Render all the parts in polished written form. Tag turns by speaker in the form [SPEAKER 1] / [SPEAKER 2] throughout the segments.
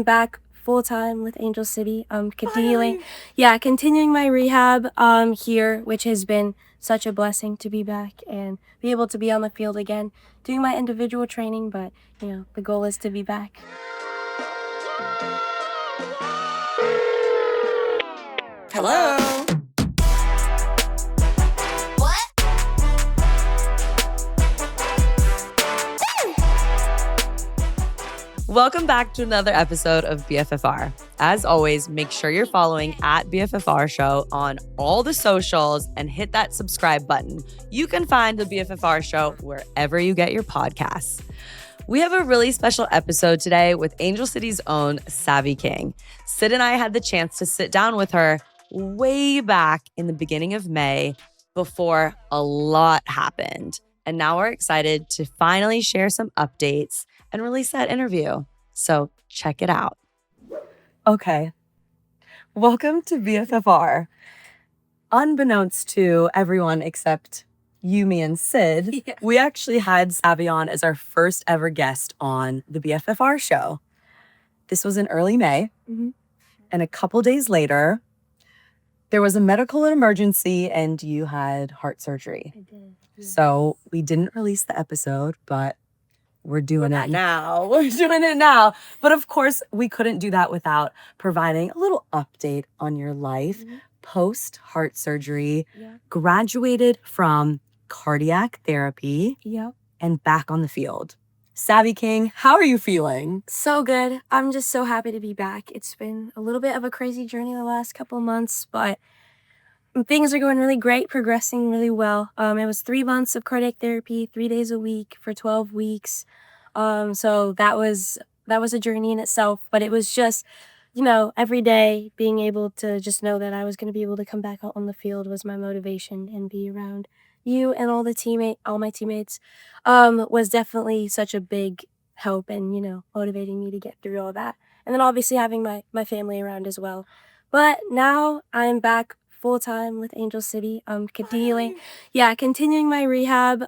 [SPEAKER 1] I'm back full-time with Angel City. Continuing my rehab here, which has been such a blessing to be back and be able to be on the field again, doing my individual training, but the goal is to be back.
[SPEAKER 2] Hello. Welcome back to another episode of BFFR. As always, make sure you're following at BFFR Show on all the socials and hit that subscribe button. You can find the BFFR Show wherever you get your podcasts. We have a really special episode today with Angel City's own Savy King. Sid and I had the chance to sit down with her way back in the beginning of May before a lot happened. And now we're excited to finally share some updates and release that interview. So check it out. Okay. Welcome to BFFR. Unbeknownst to everyone except you, me, and Sid, we actually had Savy on as our first ever guest on the BFFR show. This was in early May. Mm-hmm. And a couple days later, there was a medical emergency and you had heart surgery. I did. Yeah. So we didn't release the episode, but we're doing it now. We're doing it now. But of course, we couldn't do that without providing a little update on your life. Mm-hmm. Post heart surgery, graduated from cardiac therapy, and back on the field. Savy King, how are you feeling?
[SPEAKER 1] So good. I'm just so happy to be back. It's been a little bit of a crazy journey the last couple of months, but things are going really great, progressing really well. It was 3 months of cardiac therapy, 3 days a week for 12 weeks. So that was a journey in itself, but it was just, every day being able to just know that I was going to be able to come back out on the field was my motivation, and be around you and all my teammates, was definitely such a big help and, motivating me to get through all that. And then obviously having my family around as well. But now I'm back full-time with Angel City, continuing my rehab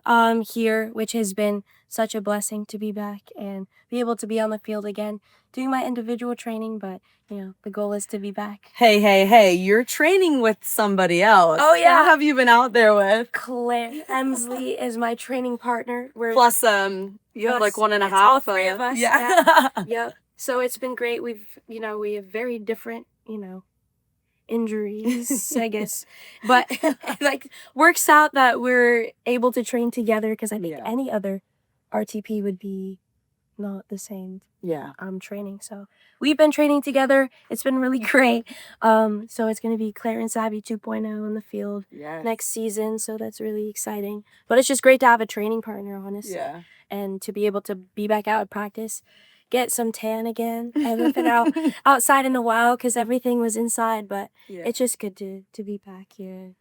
[SPEAKER 1] here, which has been such a blessing to be back and be able to be on the field again, doing my individual training, but the goal is to be back.
[SPEAKER 2] Hey, you're training with somebody else.
[SPEAKER 1] Oh yeah.
[SPEAKER 2] Who have you been out there with?
[SPEAKER 1] Claire Emsley is my training partner.
[SPEAKER 2] Plus you have like 1.5.
[SPEAKER 1] All 3 of us.
[SPEAKER 2] Yeah.
[SPEAKER 1] Yep. So it's been great. We have very different, injuries, I guess, but like works out that we're able to train together, because I think any other RTP would be not the same training. So we've been training together. It's been really great. So it's going to be Claire and Savy 2.0 on the field next season, so that's really exciting. But it's just great to have a training partner, honestly, and to be able to be back out at practice, get some tan again. I haven't been outside in a while because everything was inside, but it's just good to be back here.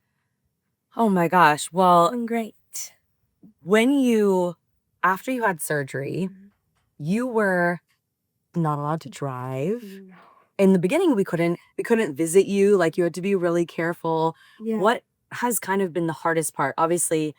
[SPEAKER 2] Oh my gosh. Well,
[SPEAKER 1] Doing great.
[SPEAKER 2] After you had surgery, you were not allowed to drive. No. In the beginning, we couldn't visit you. Like, you had to be really careful. Yeah. What has kind of been the hardest part? Obviously,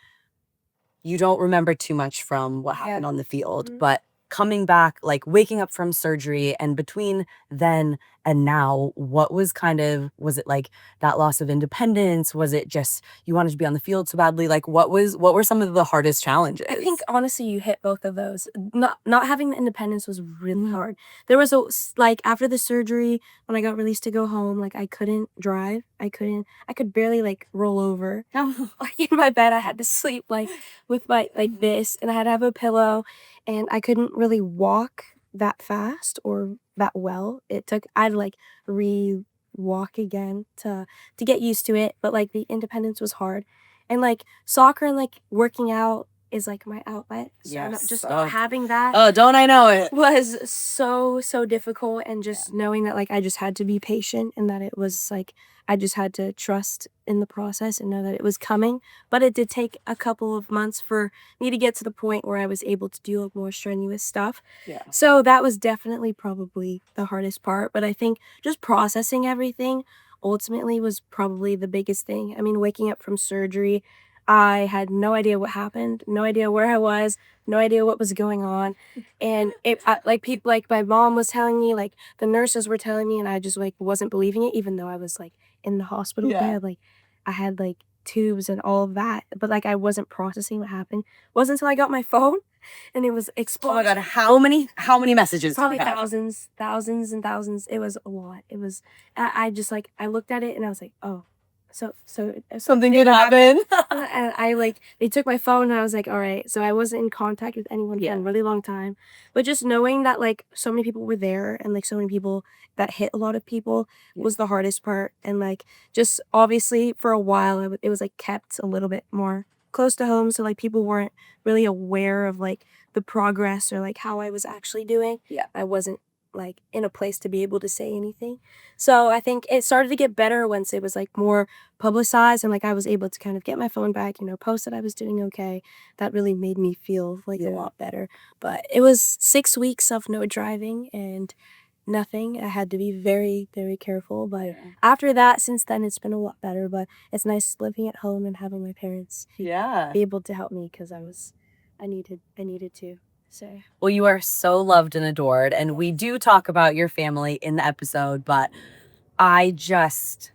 [SPEAKER 2] you don't remember too much from what happened on the field, but coming back, like waking up from surgery, and between then and now, what was it like that loss of independence? Was it just you wanted to be on the field so badly? Like, what were some of the hardest challenges?
[SPEAKER 1] I think honestly you hit both of those. Not having the independence was really hard. There was after the surgery, when I got released to go home, like I couldn't drive. I could barely like roll over. Like in my bed I had to sleep like with my like this, and I had to have a pillow, and I couldn't really walk that fast or that well. I'd like re-walk again to get used to it, but like the independence was hard. And like soccer and like working out is like my outlet. So having that
[SPEAKER 2] don't I know it
[SPEAKER 1] was so difficult, and just knowing that like I just had to be patient, and that it was like I just had to trust in the process and know that it was coming. But it did take a couple of months for me to get to the point where I was able to do more strenuous stuff. Yeah. So that was definitely probably the hardest part. But I think just processing everything ultimately was probably the biggest thing. I mean, waking up from surgery, I had no idea what happened, no idea where I was, no idea what was going on. And people, like my mom was telling me, like the nurses were telling me, and I just like wasn't believing it, even though I was like in the hospital bed. Like I had like tubes and all of that, but like I wasn't processing what happened. It wasn't until I got my phone and it was exploding.
[SPEAKER 2] Oh my God, how many messages?
[SPEAKER 1] Probably thousands and thousands. It was a lot. It was, I just like, I looked at it and I was like, oh, so
[SPEAKER 2] Something could happen.
[SPEAKER 1] and I like, they took my phone and I was like, all right. So I wasn't in contact with anyone for a really long time. But just knowing that like so many people were there and like so many people that hit a lot of people was the hardest part. And like, just obviously for a while, it was like kept a little bit more close to home. So like people weren't really aware of like the progress or like how I was actually doing. I wasn't like in a place to be able to say anything. So I think it started to get better once it was like more publicized and like I was able to kind of get my phone back, post that I was doing okay. That really made me feel like a lot better. But it was 6 weeks of no driving and nothing. I had to be very, very careful. But after that, since then, it's been a lot better. But it's nice living at home and having my parents be able to help me because I needed to. So.
[SPEAKER 2] Well, you are so loved and adored. And we do talk about your family in the episode, but I just,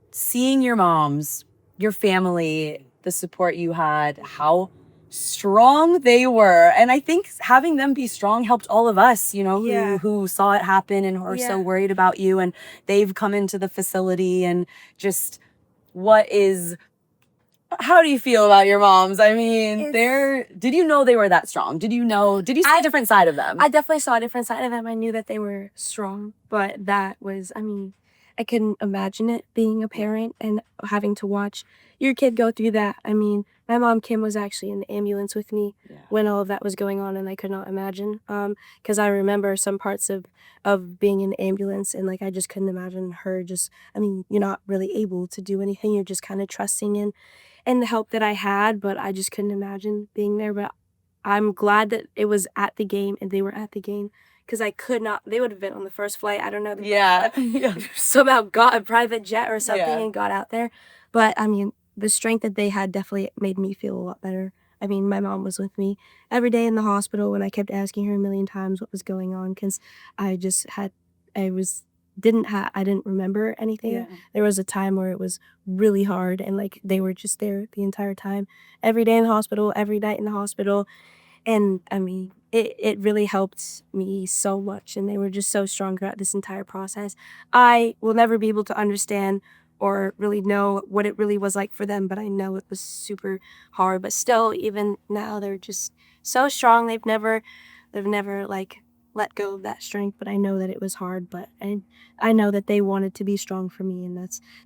[SPEAKER 2] seeing your moms, your family, the support you had, how strong they were. And I think having them be strong helped all of us, who saw it happen and are so worried about you. And they've come into the facility and just how do you feel about your moms? I mean, did you know they were that strong? Did you see a different side of them?
[SPEAKER 1] I definitely saw a different side of them. I knew that they were strong, but that was, I couldn't imagine it being a parent and having to watch your kid go through that. I mean, my mom, Kim, was actually in the ambulance with me when all of that was going on, and I could not imagine. Because I remember some parts of being in the ambulance, and like I just couldn't imagine her you're not really able to do anything. You're just kind of trusting in the help that I had, but I just couldn't imagine being there. But I'm glad that it was at the game and they were at the game because I could not. They would have been on the first flight. I don't know. Somehow got a private jet or something and got out there. But the strength that they had definitely made me feel a lot better. My mom was with me every day in the hospital when I kept asking her a million times what was going on because I didn't remember anything. There was a time where it was really hard and like they were just there the entire time, every day in the hospital, every night in the hospital. And it really helped me so much, and they were just so strong throughout this entire process. I will never be able to understand or really know what it really was like for them, but I know it was super hard. But still, even now, they're just so strong. They've never like let go of that strength, but I know that it was hard, but I know that they wanted to be strong for me, and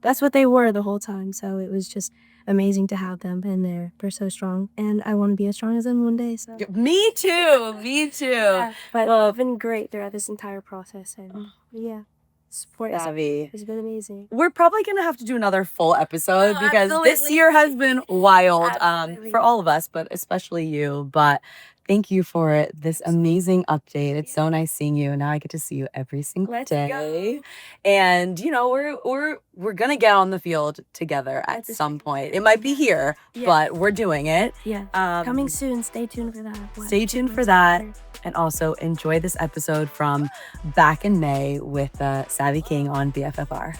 [SPEAKER 1] that's what they were the whole time. So it was just amazing to have them, and they're so strong, and I want to be as strong as them one day. So
[SPEAKER 2] me too.
[SPEAKER 1] But it's been great throughout this entire process, and support
[SPEAKER 2] Savvy
[SPEAKER 1] has been amazing.
[SPEAKER 2] We're probably gonna have to do another full episode because this year has been wild for all of us, but especially you. But thank you for this amazing update. It's so nice seeing you. Now I get to see you every single day. And we're gonna get on the field together at some point. It might be here, but we're doing it.
[SPEAKER 1] Coming soon. Stay tuned for that.
[SPEAKER 2] Stay tuned for that. And also enjoy this episode from back in May with Savy King on BFFR.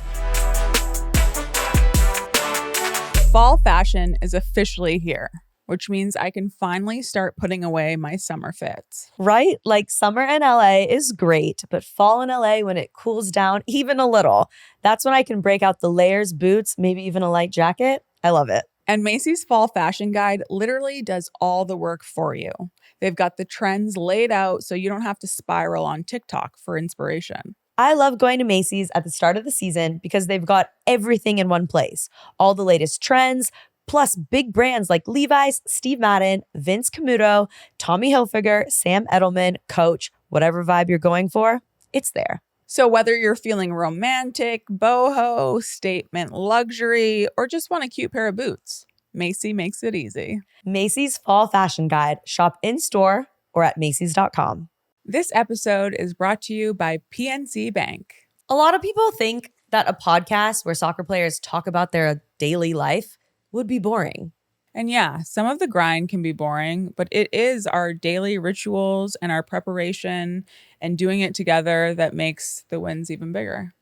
[SPEAKER 3] Fall fashion is officially here, which means I can finally start putting away my summer fits.
[SPEAKER 2] Right? Like summer in LA is great, but fall in LA when it cools down even a little, that's when I can break out the layers, boots, maybe even a light jacket. I love it.
[SPEAKER 3] And Macy's Fall Fashion Guide literally does all the work for you. They've got the trends laid out so you don't have to spiral on TikTok for inspiration.
[SPEAKER 2] I love going to Macy's at the start of the season because they've got everything in one place. All the latest trends, plus big brands like Levi's, Steve Madden, Vince Camuto, Tommy Hilfiger, Sam Edelman, Coach, whatever vibe you're going for, it's there.
[SPEAKER 3] So whether you're feeling romantic, boho, statement luxury, or just want a cute pair of boots, Macy makes it easy.
[SPEAKER 2] Macy's Fall Fashion Guide. Shop in-store or at Macys.com.
[SPEAKER 3] This episode is brought to you by PNC Bank.
[SPEAKER 2] A lot of people think that a podcast where soccer players talk about their daily life would be boring.
[SPEAKER 3] And yeah, some of the grind can be boring, but it is our daily rituals and our preparation and doing it together that makes the wins even bigger.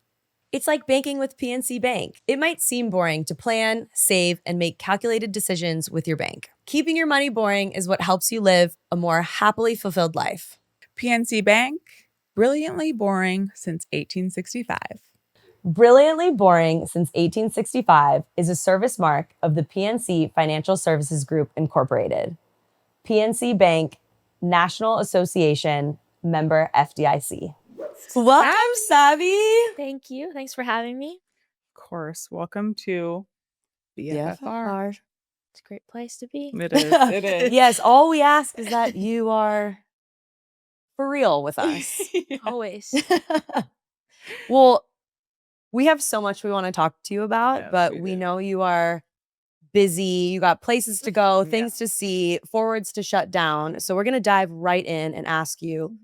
[SPEAKER 2] It's like banking with PNC Bank. It might seem boring to plan, save, and make calculated decisions with your bank. Keeping your money boring is what helps you live a more happily fulfilled life.
[SPEAKER 3] PNC Bank, brilliantly boring since 1865.
[SPEAKER 2] Brilliantly Boring Since 1865 is a service mark of the PNC Financial Services Group, Incorporated. PNC Bank, National Association, member FDIC. Welcome, Savy.
[SPEAKER 4] Thank you. Thanks for having me.
[SPEAKER 3] Of course, welcome to BFFR.
[SPEAKER 4] It's a great place to be.
[SPEAKER 3] It is. It is.
[SPEAKER 2] Yes, all we ask is that you are for real with us.
[SPEAKER 4] Always.
[SPEAKER 2] Well, we have so much we want to talk to you about,
[SPEAKER 3] Yes,
[SPEAKER 2] but
[SPEAKER 3] we
[SPEAKER 2] we
[SPEAKER 3] do.
[SPEAKER 2] know you are busy. You got places to go,
[SPEAKER 3] Yeah.
[SPEAKER 2] things to see, forwards to shut down. So we're going to dive right in and ask you,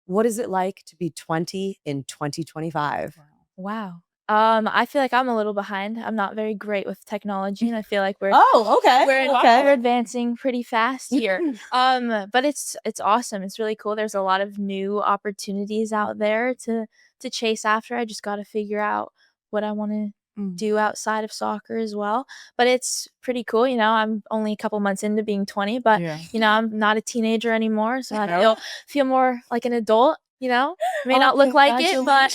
[SPEAKER 2] what is it like to be 20 in 2025?
[SPEAKER 4] Wow. I feel like I'm a little behind. I'm not very great with technology, and I feel like we're
[SPEAKER 2] Oh, okay.
[SPEAKER 4] we're advancing pretty fast here. But it's awesome. It's really cool. There's a lot of new opportunities out there to chase after. I just got to figure out what I want to do outside of soccer as well. But it's pretty cool. You know, I'm only a couple months into being 20, but you know, I'm not a teenager anymore, so I feel more like an adult. You know, may not look like it, but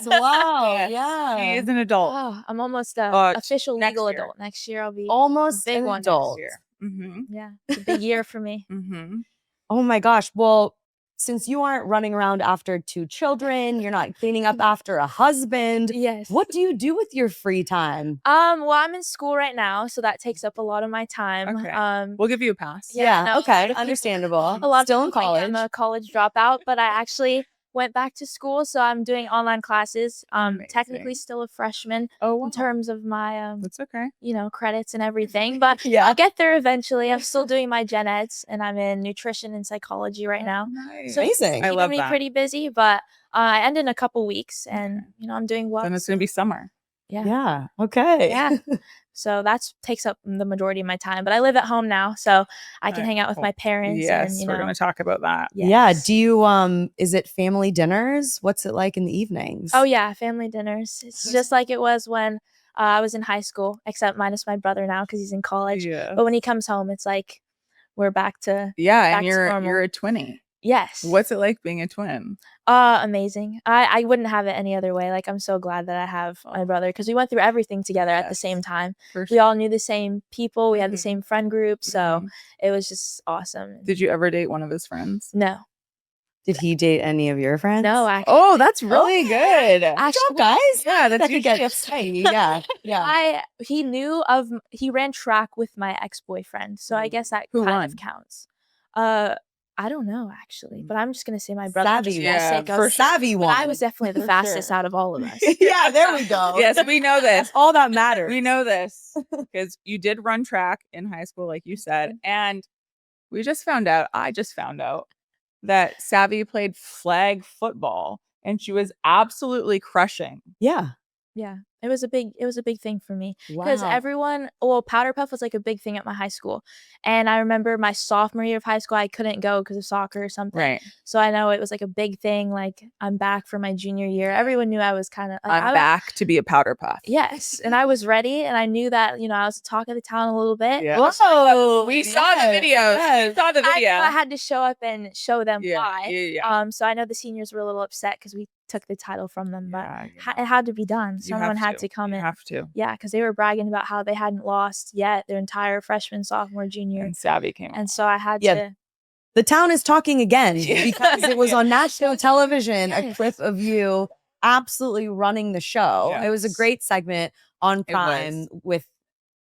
[SPEAKER 2] wow, yeah.
[SPEAKER 3] She is an adult.
[SPEAKER 4] oh, I'm almost a official
[SPEAKER 3] next
[SPEAKER 4] legal
[SPEAKER 3] year.
[SPEAKER 4] adult. Next year I'll be
[SPEAKER 2] Almost
[SPEAKER 4] big
[SPEAKER 2] an
[SPEAKER 4] one.
[SPEAKER 2] adult.
[SPEAKER 3] Mm-hmm.
[SPEAKER 4] Yeah, it's a big year for me.
[SPEAKER 3] Mm-hmm.
[SPEAKER 2] Oh my gosh. Well, since you aren't running around after 2 children, you're not cleaning up after a husband.
[SPEAKER 4] Yes.
[SPEAKER 2] What do you do with your free time?
[SPEAKER 4] Well, I'm in school right now, so that takes up a lot of my time.
[SPEAKER 3] Okay. We'll give you a pass.
[SPEAKER 4] Yeah, no,
[SPEAKER 2] okay,
[SPEAKER 4] a
[SPEAKER 2] understandable.
[SPEAKER 4] lot
[SPEAKER 2] Still
[SPEAKER 4] of
[SPEAKER 2] in
[SPEAKER 4] people think
[SPEAKER 2] college.
[SPEAKER 4] I'm a college dropout, but I actually went back to school, so I'm doing online classes. Technically
[SPEAKER 3] Amazing.
[SPEAKER 4] still a freshman
[SPEAKER 3] Oh, wow.
[SPEAKER 4] in terms of my
[SPEAKER 3] That's okay.
[SPEAKER 4] you know, credits and everything, but
[SPEAKER 2] Yeah.
[SPEAKER 4] I'll get there eventually. I'm still doing my gen eds, and I'm in nutrition and psychology right now.
[SPEAKER 3] Nice.
[SPEAKER 4] So it's
[SPEAKER 2] Amazing.
[SPEAKER 3] I
[SPEAKER 4] keeping
[SPEAKER 3] love
[SPEAKER 4] me
[SPEAKER 3] that.
[SPEAKER 4] pretty busy, but I end in a couple weeks, and
[SPEAKER 3] Okay.
[SPEAKER 4] you know, I'm doing well.
[SPEAKER 3] Then it's gonna be summer.
[SPEAKER 2] Yeah. Okay.
[SPEAKER 4] Yeah. So that takes up the majority of my time. But I live at home now, so I can hang out with my parents.
[SPEAKER 3] Yes,
[SPEAKER 4] and, you
[SPEAKER 3] we're
[SPEAKER 4] know,
[SPEAKER 3] gonna talk about that.
[SPEAKER 2] Yeah.
[SPEAKER 4] yes.
[SPEAKER 2] Do you is it family dinners? What's it like in the evenings?
[SPEAKER 4] Oh yeah, family dinners. It's just like it was when I was in high school, except minus my brother now because he's in college.
[SPEAKER 3] Yeah.
[SPEAKER 4] But when he comes home, it's like we're back to
[SPEAKER 3] Yeah,
[SPEAKER 4] back
[SPEAKER 3] and
[SPEAKER 4] to
[SPEAKER 3] you're
[SPEAKER 4] normal.
[SPEAKER 3] a twinnie.
[SPEAKER 4] Yes.
[SPEAKER 3] What's it like being a twin?
[SPEAKER 4] Amazing. I wouldn't have it any other way. Like, I'm so glad that I have my brother because we went through everything together at the
[SPEAKER 3] Yes.
[SPEAKER 4] same time.
[SPEAKER 3] For
[SPEAKER 4] We all knew the same people. We had the
[SPEAKER 3] Mhm.
[SPEAKER 4] same friend group, so
[SPEAKER 3] Mhm.
[SPEAKER 4] it was just awesome.
[SPEAKER 3] Did you ever date one of his friends?
[SPEAKER 4] No.
[SPEAKER 2] Did he date any of your friends?
[SPEAKER 4] No, actually.
[SPEAKER 3] Oh, that's really good.
[SPEAKER 4] Actually,
[SPEAKER 2] guys.
[SPEAKER 3] Yeah, that's
[SPEAKER 2] That could get
[SPEAKER 3] usually
[SPEAKER 2] spicy. Yeah. Yeah.
[SPEAKER 4] he ran track with my ex-boyfriend, so I guess that
[SPEAKER 3] Who
[SPEAKER 4] kind
[SPEAKER 3] won?
[SPEAKER 4] of counts. I don't know actually, but I'm just gonna say my brother.
[SPEAKER 2] Savvy
[SPEAKER 4] just for
[SPEAKER 3] won.
[SPEAKER 4] the
[SPEAKER 3] Yeah,
[SPEAKER 4] sake of-
[SPEAKER 3] for
[SPEAKER 2] Savvy
[SPEAKER 4] but
[SPEAKER 2] one.
[SPEAKER 4] I was definitely the
[SPEAKER 3] For
[SPEAKER 4] fastest
[SPEAKER 3] sure.
[SPEAKER 4] out of all of us.
[SPEAKER 2] Yeah, there we go.
[SPEAKER 3] Yes, we know this.
[SPEAKER 2] All that matters.
[SPEAKER 3] We know this because you did run track in high school, like you said. And I just found out that Savvy played flag football and she was absolutely crushing.
[SPEAKER 2] Yeah.
[SPEAKER 4] Yeah, it was a big thing for me because
[SPEAKER 2] Wow.
[SPEAKER 4] powder puff was like a big thing at my high school, and I remember my sophomore year of high school I couldn't go because of soccer or something.
[SPEAKER 3] Right.
[SPEAKER 4] So I know it was like a big thing. Like, I'm back for my junior year. Everyone knew I was kind of.
[SPEAKER 3] I'm back to be a powder puff.
[SPEAKER 4] Yes, and I was ready, and I knew that, you know, I was the talk of the town a little bit.
[SPEAKER 3] Yeah.
[SPEAKER 2] Whoa.
[SPEAKER 3] We saw the videos.
[SPEAKER 2] Yes.
[SPEAKER 3] We saw the
[SPEAKER 4] I
[SPEAKER 3] video.
[SPEAKER 4] knew I had to show up and show them why.
[SPEAKER 3] Yeah.
[SPEAKER 4] So I know the seniors were a little upset because we took the title from them, but
[SPEAKER 3] Yeah,
[SPEAKER 4] it had to be done.
[SPEAKER 3] You
[SPEAKER 4] Someone
[SPEAKER 3] have
[SPEAKER 4] had to come
[SPEAKER 3] You
[SPEAKER 4] in.
[SPEAKER 3] have to.
[SPEAKER 4] Yeah, because they were bragging about how they hadn't lost yet their entire freshman, sophomore, junior.
[SPEAKER 3] And Savvy came
[SPEAKER 4] And so I had
[SPEAKER 2] Yeah.
[SPEAKER 4] to.
[SPEAKER 2] The town is talking again
[SPEAKER 3] Yeah.
[SPEAKER 2] because it was on national television, a
[SPEAKER 4] Yes.
[SPEAKER 2] clip of you absolutely running the show. It was a
[SPEAKER 3] Yes.
[SPEAKER 2] great segment on
[SPEAKER 3] It
[SPEAKER 2] Prime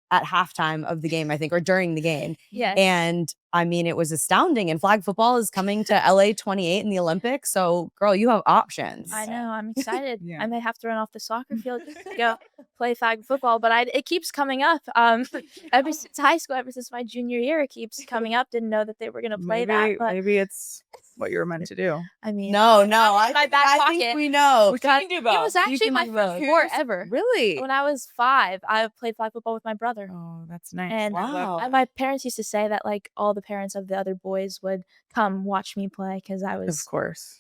[SPEAKER 2] at halftime of the game, I think, or during the game.
[SPEAKER 4] Yes.
[SPEAKER 2] And I mean, it was astounding. And flag football is coming to LA 28 in the Olympics. So, girl, you have options.
[SPEAKER 4] I know. I'm excited.
[SPEAKER 3] Yeah.
[SPEAKER 4] I may have to run off the soccer field just to go play flag football, but it keeps coming up. Ever since high school, ever since my junior year, it keeps coming up. Didn't know that they were going to play that. But
[SPEAKER 3] maybe it's what you were meant to do.
[SPEAKER 4] I mean,
[SPEAKER 2] No.
[SPEAKER 4] my back
[SPEAKER 2] I
[SPEAKER 4] pocket.
[SPEAKER 2] think we know.
[SPEAKER 3] We can do
[SPEAKER 4] It
[SPEAKER 3] both.
[SPEAKER 4] was actually
[SPEAKER 2] can
[SPEAKER 4] my
[SPEAKER 2] do
[SPEAKER 4] first
[SPEAKER 2] both.
[SPEAKER 4] sport ever.
[SPEAKER 3] Really?
[SPEAKER 4] When I was 5, I played flag football with my brother.
[SPEAKER 3] Oh, that's nice.
[SPEAKER 4] And
[SPEAKER 2] Wow.
[SPEAKER 4] my parents used to say that like all the parents of the other boys would come watch me play because I
[SPEAKER 3] Of
[SPEAKER 4] was
[SPEAKER 3] course.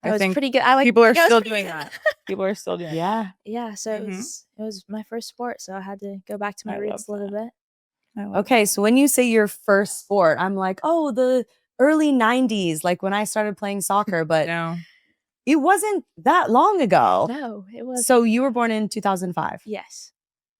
[SPEAKER 4] I was pretty good. I like
[SPEAKER 3] people are
[SPEAKER 4] I was
[SPEAKER 3] still
[SPEAKER 4] pretty
[SPEAKER 3] doing
[SPEAKER 4] good.
[SPEAKER 3] that. People are still doing that.
[SPEAKER 2] Yeah.
[SPEAKER 4] Yeah, so
[SPEAKER 3] Mhm.
[SPEAKER 4] it was my first sport, so I had to go back to my
[SPEAKER 3] I
[SPEAKER 4] roots a
[SPEAKER 3] love
[SPEAKER 4] little bit.
[SPEAKER 3] I love
[SPEAKER 2] Okay,
[SPEAKER 3] that.
[SPEAKER 2] so when you say your first sport, I'm like, oh, the early 90s, like when I started playing soccer, but
[SPEAKER 3] No.
[SPEAKER 2] it wasn't that long ago.
[SPEAKER 4] No, it was
[SPEAKER 2] So you were born in 2005.
[SPEAKER 4] yes.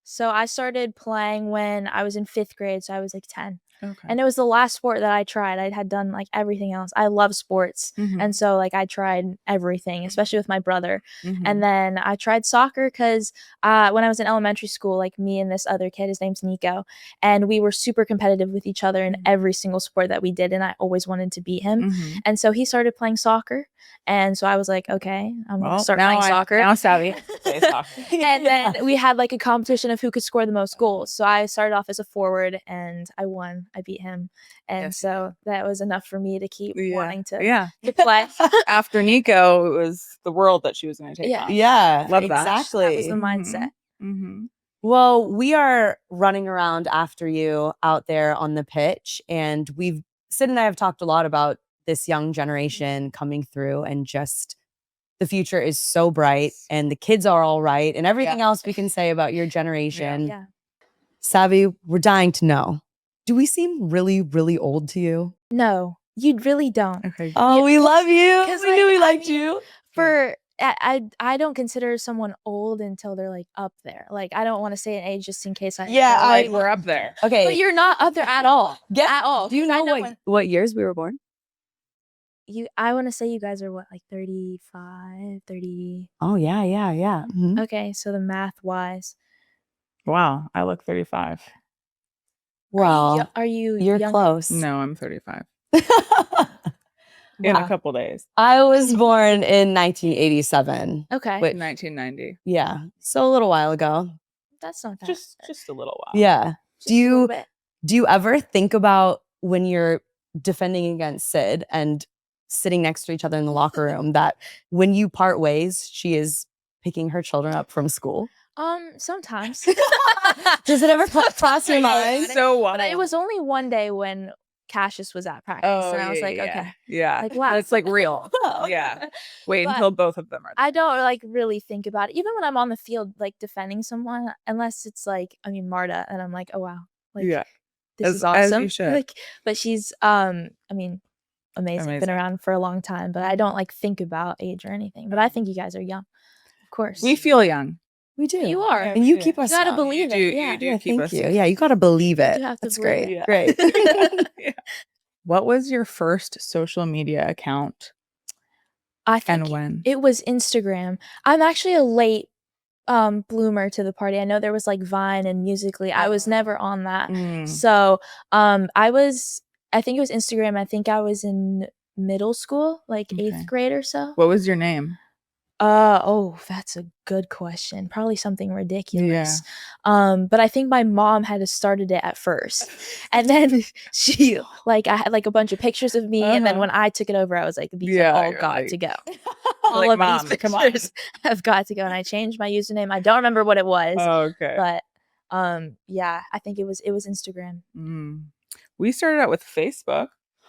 [SPEAKER 4] So I started playing when I was in 5th grade, so I was like 10.
[SPEAKER 3] Okay.
[SPEAKER 4] And it was the last sport that I tried. I had done like everything else. I love sports.
[SPEAKER 3] Mhm.
[SPEAKER 4] And so like I tried everything, especially with my brother.
[SPEAKER 3] Mhm.
[SPEAKER 4] And then I tried soccer because when I was in elementary school, like me and this other kid, his name's Nico, and we were super competitive with each other in
[SPEAKER 3] Mhm.
[SPEAKER 4] every single sport that we did. And I always wanted to beat him.
[SPEAKER 3] Mhm.
[SPEAKER 4] And so he started playing soccer. And so I was like, okay, I'm going to start
[SPEAKER 3] now
[SPEAKER 4] playing soccer.
[SPEAKER 3] Now Savvy plays soccer.
[SPEAKER 4] And then we had like a competition of who could score the most goals. So I started off as a forward and I won. I beat him. And
[SPEAKER 3] Yes.
[SPEAKER 4] so that was enough for me to keep wanting to play.
[SPEAKER 3] After Nico, it was the world that she was going to take
[SPEAKER 4] Yeah.
[SPEAKER 3] on.
[SPEAKER 2] Yeah,
[SPEAKER 3] Love that.
[SPEAKER 2] exactly.
[SPEAKER 4] That was the mindset.
[SPEAKER 3] Mm-hmm.
[SPEAKER 2] Well, we are running around after you out there on the pitch, and Sid and I have talked a lot about this young generation coming through, and just the future is so bright, and the kids are all right, and everything else we can say about your generation.
[SPEAKER 4] Yeah.
[SPEAKER 2] Savvy, we're dying to know. Do we seem really, really old to you?
[SPEAKER 4] No, you really don't.
[SPEAKER 3] Okay.
[SPEAKER 2] Oh, we love you.
[SPEAKER 4] 'Cause,
[SPEAKER 2] We knew
[SPEAKER 4] like,
[SPEAKER 2] we
[SPEAKER 4] I
[SPEAKER 2] liked
[SPEAKER 4] mean,
[SPEAKER 2] you.
[SPEAKER 4] For I don't consider someone old until they're like up there. Like I don't want to say an age just in case I
[SPEAKER 3] We're up there.
[SPEAKER 2] Okay.
[SPEAKER 4] But you're not up there at all. At all.
[SPEAKER 2] Do you
[SPEAKER 4] 'Cause I
[SPEAKER 2] know what years we were born?
[SPEAKER 4] I want to say you guys are what, like 35, 30.
[SPEAKER 2] Oh, yeah. Mhm.
[SPEAKER 4] Okay, so the math wise.
[SPEAKER 3] Wow, I look 35.
[SPEAKER 2] Well,
[SPEAKER 4] are you
[SPEAKER 2] you're
[SPEAKER 4] younger?
[SPEAKER 2] close.
[SPEAKER 3] No, I'm 35. In a
[SPEAKER 4] Wow.
[SPEAKER 3] couple days.
[SPEAKER 2] I was born in 1987.
[SPEAKER 4] Okay.
[SPEAKER 2] Wait,
[SPEAKER 3] 1990.
[SPEAKER 2] yeah. So a little while ago.
[SPEAKER 4] That's not that.
[SPEAKER 3] Just a little while.
[SPEAKER 2] Yeah.
[SPEAKER 4] Just a little bit.
[SPEAKER 2] Do you ever think about when you're defending against Sid and sitting next to each other in the locker room that when you part ways, she is picking her children up from school?
[SPEAKER 4] Sometimes.
[SPEAKER 2] Does it ever cross your mind?
[SPEAKER 3] So wild.
[SPEAKER 4] But it was only one day when Cassius was at practice,
[SPEAKER 3] Oh,
[SPEAKER 4] and I was
[SPEAKER 3] yeah,
[SPEAKER 4] like,
[SPEAKER 3] yeah,
[SPEAKER 4] okay.
[SPEAKER 3] Yeah.
[SPEAKER 4] Like, wow.
[SPEAKER 3] It's like real. Yeah. Wait
[SPEAKER 4] But
[SPEAKER 3] until both of them are there.
[SPEAKER 4] I don't like really think about it. Even when I'm on the field, like defending someone, unless it's like, I mean, Marta, and I'm like, oh wow, like this is awesome.
[SPEAKER 3] As you should.
[SPEAKER 4] Like, but she's, I mean, amazing. Been around for a long time, but I don't like think about age or anything. But I think you guys are young, of course.
[SPEAKER 3] We feel young.
[SPEAKER 2] We do.
[SPEAKER 4] You are.
[SPEAKER 2] And you keep us
[SPEAKER 4] You gotta
[SPEAKER 2] young.
[SPEAKER 4] believe it. Yeah.
[SPEAKER 3] You do keep
[SPEAKER 2] Thank
[SPEAKER 3] us
[SPEAKER 2] you.
[SPEAKER 3] young.
[SPEAKER 2] Yeah, you got to believe it.
[SPEAKER 4] do have to
[SPEAKER 2] That's
[SPEAKER 4] believe
[SPEAKER 2] great.
[SPEAKER 3] it.
[SPEAKER 2] Great.
[SPEAKER 3] Yeah. What was your first social media account
[SPEAKER 4] I think
[SPEAKER 3] and when?
[SPEAKER 4] it was Instagram. I'm actually a late bloomer to the party. I know there was like Vine and Musical.ly. I was never on that.
[SPEAKER 3] Mm.
[SPEAKER 4] So I think it was Instagram. I think I was in middle school, like 8th grade or so.
[SPEAKER 3] What was your name?
[SPEAKER 4] That's a good question. Probably something ridiculous. But I think my mom had started it at first. And then I had like a bunch of pictures of me. And then when I took it over, I was like, these have all got to go. All
[SPEAKER 3] like,
[SPEAKER 4] of
[SPEAKER 3] Mom,
[SPEAKER 4] these
[SPEAKER 3] come on.
[SPEAKER 4] pictures have got to go. And I changed my username. I don't remember what it was.
[SPEAKER 3] Oh, okay.
[SPEAKER 4] But yeah, I think it was Instagram.
[SPEAKER 3] We started out with Facebook.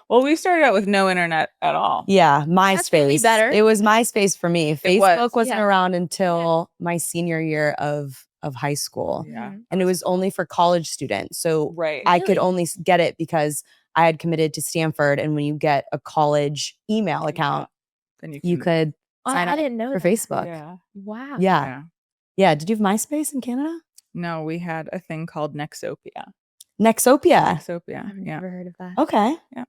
[SPEAKER 3] Well, we started out with no internet at all.
[SPEAKER 2] Yeah, MySpace.
[SPEAKER 4] That's really better.
[SPEAKER 2] It was MySpace for me. Facebook wasn't
[SPEAKER 4] Yeah.
[SPEAKER 2] around until my senior year of high school.
[SPEAKER 3] Yeah.
[SPEAKER 2] And it was only for college students. So
[SPEAKER 3] Right.
[SPEAKER 2] I could only get it because I had committed to Stanford. And when you get a college email account,
[SPEAKER 3] then
[SPEAKER 2] you could sign
[SPEAKER 4] I
[SPEAKER 2] up
[SPEAKER 4] didn't know
[SPEAKER 2] for
[SPEAKER 4] that.
[SPEAKER 2] Facebook.
[SPEAKER 3] Yeah.
[SPEAKER 4] Wow.
[SPEAKER 2] Yeah. Did you have MySpace in Canada?
[SPEAKER 3] No, we had a thing called Nexopia.
[SPEAKER 2] Nexopia.
[SPEAKER 4] I've never heard of that.
[SPEAKER 2] Okay.
[SPEAKER 3] Yeah.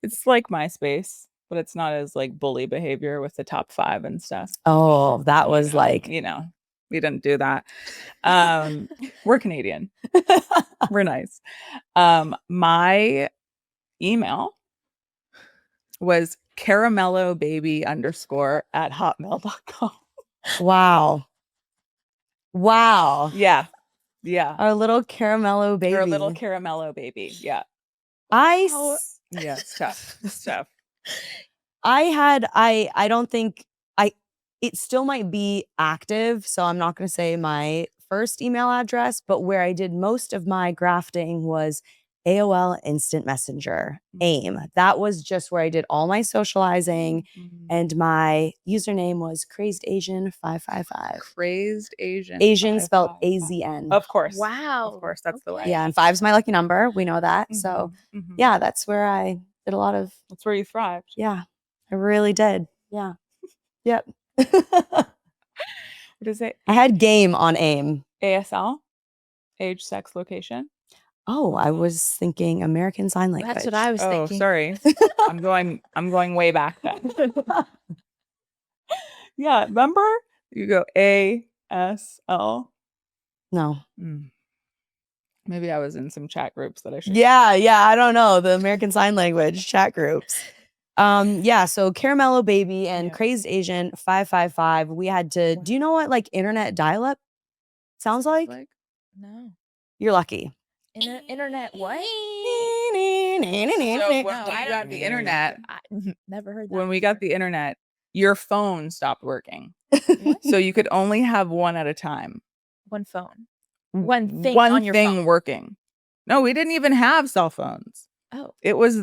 [SPEAKER 3] It's like MySpace, but it's not as like bully behavior with the top 5 and stuff.
[SPEAKER 2] Oh, that was like,
[SPEAKER 3] we didn't do that. We're Canadian. We're nice. My email was caramellobaby_@hotmail.com.
[SPEAKER 2] Wow.
[SPEAKER 3] Yeah.
[SPEAKER 2] Our little caramello baby.
[SPEAKER 3] Our little caramello baby. Yeah.
[SPEAKER 2] Yeah, it's tough.
[SPEAKER 3] It's tough.
[SPEAKER 2] I don't think it still might be active, so I'm not going to say my first email address, but where I did most of my grafting was AOL Instant Messenger, AIM. That was just where I did all my socializing, and my username was Crazed Asian 555.
[SPEAKER 3] Crazed Asian.
[SPEAKER 2] Asian spelled
[SPEAKER 3] 555.
[SPEAKER 2] AZN.
[SPEAKER 3] Of course.
[SPEAKER 4] Wow.
[SPEAKER 3] Of course, that's the way.
[SPEAKER 2] Yeah, and 5's my lucky number. We know that. So yeah, that's where I did a lot of.
[SPEAKER 3] That's where you thrived.
[SPEAKER 2] Yeah, I really did. Yeah. Yep.
[SPEAKER 3] What is it?
[SPEAKER 2] I had game on AIM.
[SPEAKER 3] ASL? Age, sex, location?
[SPEAKER 2] Oh, I was thinking American Sign Language.
[SPEAKER 4] That's what I was thinking.
[SPEAKER 3] Sorry. I'm going way back then. Yeah, remember? You go ASL.
[SPEAKER 2] No.
[SPEAKER 3] Maybe I was in some chat groups that I should.
[SPEAKER 2] Yeah, I don't know. The American Sign Language chat groups. Yeah, so Caramello Baby and Crazed Asian 555. We had to, do you know what like internet dial-up sounds like?
[SPEAKER 4] No.
[SPEAKER 2] You're lucky.
[SPEAKER 4] Internet what?
[SPEAKER 3] So when we got the internet,
[SPEAKER 4] I never heard that.
[SPEAKER 3] when we got the internet, your phone stopped working. So you could only have one at a time.
[SPEAKER 4] One phone. One thing on your phone.
[SPEAKER 3] Working. No, we didn't even have cell phones.
[SPEAKER 4] Oh.
[SPEAKER 3] It was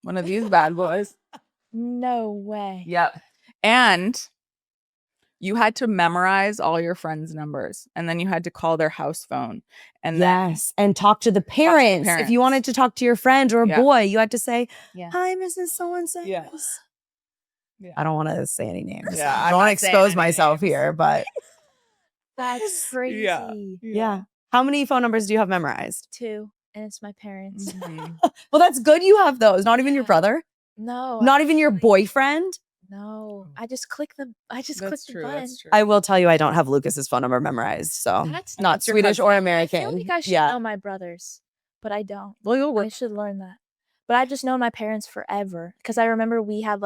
[SPEAKER 3] one of these bad boys.
[SPEAKER 4] No way.
[SPEAKER 3] Yep. And you had to memorize all your friends' numbers, and then you had to call their house phone. And
[SPEAKER 2] yes, and talk to the parents. If you wanted to talk to your friend or a boy, you had to say, "Hi, Mrs. So-and-so."
[SPEAKER 3] Yes.
[SPEAKER 2] Yeah. I don't want to say any names.
[SPEAKER 3] Yeah,
[SPEAKER 2] I don't want to expose myself here, but
[SPEAKER 4] That's crazy.
[SPEAKER 2] Yeah. How many phone numbers do you have memorized?
[SPEAKER 4] 2, and it's my parents.
[SPEAKER 2] Well, that's good you have those. Not even your brother?
[SPEAKER 4] No.
[SPEAKER 2] Not even your boyfriend?
[SPEAKER 4] No. I just click the
[SPEAKER 3] That's
[SPEAKER 4] button.
[SPEAKER 3] That's true.
[SPEAKER 2] I will tell you, I don't have Lucas's phone number memorized. So
[SPEAKER 4] That's
[SPEAKER 2] not Swedish or American.
[SPEAKER 4] I feel like I should know my brothers, but I don't.
[SPEAKER 3] Well, you'll
[SPEAKER 4] I
[SPEAKER 3] work.
[SPEAKER 4] should learn that. But I've just known my parents forever. Because I remember we had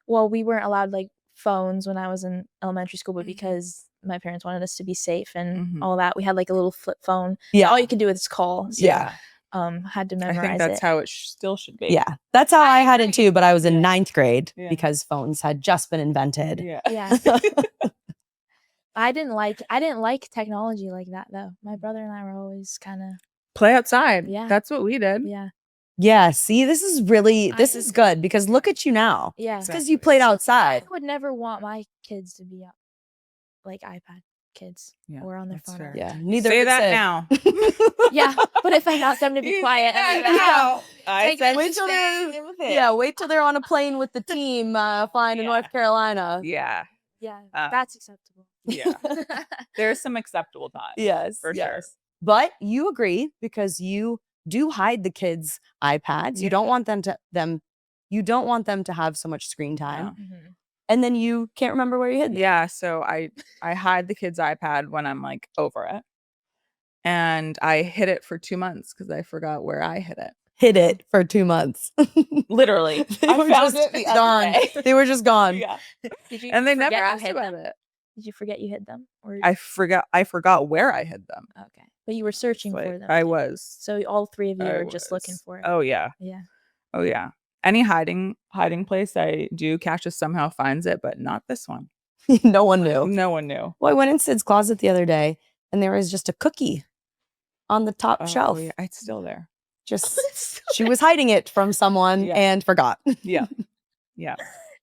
[SPEAKER 4] we weren't allowed phones when I was in elementary school, but because my parents wanted us to be safe and all that, we had a little flip phone.
[SPEAKER 2] Yeah.
[SPEAKER 4] All you could do is call. So, had to memorize
[SPEAKER 3] I think that's how it still should be.
[SPEAKER 2] Yeah. That's how I had it too, but I was in 9th grade because phones had just been invented.
[SPEAKER 4] Yeah. I didn't like technology like that though. My brother and I were always kind of
[SPEAKER 3] play outside.
[SPEAKER 4] Yeah.
[SPEAKER 3] That's what we did.
[SPEAKER 4] Yeah.
[SPEAKER 2] Yeah, see, this is good because look at you now.
[SPEAKER 4] Yeah.
[SPEAKER 2] It's because you played outside.
[SPEAKER 4] I would never want my kids to be iPad kids or on their phone.
[SPEAKER 3] Fair.
[SPEAKER 2] Yeah, neither
[SPEAKER 3] say that now.
[SPEAKER 4] Yeah, but if I want them to be quiet,
[SPEAKER 3] I said
[SPEAKER 2] wait till they're on a plane with the team flying to North Carolina.
[SPEAKER 3] Yeah.
[SPEAKER 4] Yeah, that's acceptable.
[SPEAKER 3] Yeah. There's some acceptable time.
[SPEAKER 2] Yes,
[SPEAKER 3] for sure.
[SPEAKER 2] But you agree because you do hide the kids' iPads. You don't want them to have so much screen time.
[SPEAKER 4] Mm-hmm.
[SPEAKER 2] And then you can't remember where you hid them.
[SPEAKER 3] Yeah, so I hide the kid's iPad when I'm over it. And I hid it for 2 months because I forgot where I hid it.
[SPEAKER 2] Hid it for 2 months.
[SPEAKER 3] Literally.
[SPEAKER 2] They were just gone. They were just gone.
[SPEAKER 3] Yeah.
[SPEAKER 4] Did you
[SPEAKER 3] And they
[SPEAKER 4] forget
[SPEAKER 3] never
[SPEAKER 4] you
[SPEAKER 3] asked
[SPEAKER 4] hid
[SPEAKER 3] about
[SPEAKER 4] them?
[SPEAKER 3] it.
[SPEAKER 4] Did you forget you hid them? Or
[SPEAKER 3] I forgot where I hid them.
[SPEAKER 4] okay, but you were searching for them.
[SPEAKER 3] I was.
[SPEAKER 4] So all 3 of you were just looking for it.
[SPEAKER 3] Oh yeah.
[SPEAKER 4] Yeah.
[SPEAKER 3] Oh yeah. Any hiding place I do, Cassius somehow finds it, but not this one.
[SPEAKER 2] No one knew.
[SPEAKER 3] No one knew.
[SPEAKER 2] Well, I went in Sid's closet the other day and there was just a cookie on the top shelf.
[SPEAKER 3] Yeah, it's still there.
[SPEAKER 2] Just she was hiding it from someone and forgot.
[SPEAKER 3] Yeah. Yeah.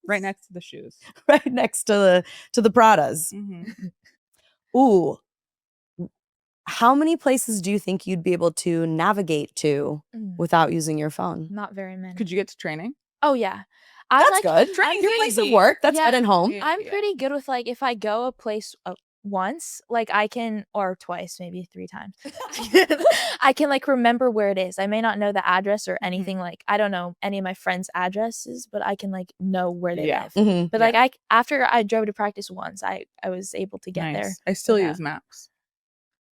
[SPEAKER 3] Right next to the shoes.
[SPEAKER 2] Right next to the Pradas.
[SPEAKER 3] Mm-hmm.
[SPEAKER 2] Ooh. How many places do you think you'd be able to navigate to without using your phone?
[SPEAKER 4] Not very many.
[SPEAKER 3] Could you get to training?
[SPEAKER 4] Oh yeah.
[SPEAKER 2] That's good. Your place of work. That's good at home.
[SPEAKER 4] I'm pretty good with if I go a place once, I can, or twice, maybe 3 times. I can remember where it is. I may not know the address or anything. I don't know any of my friends' addresses, but I can know where they live.
[SPEAKER 2] Mm-hmm.
[SPEAKER 4] But after I drove to practice once, I was able to get there.
[SPEAKER 3] I still use maps.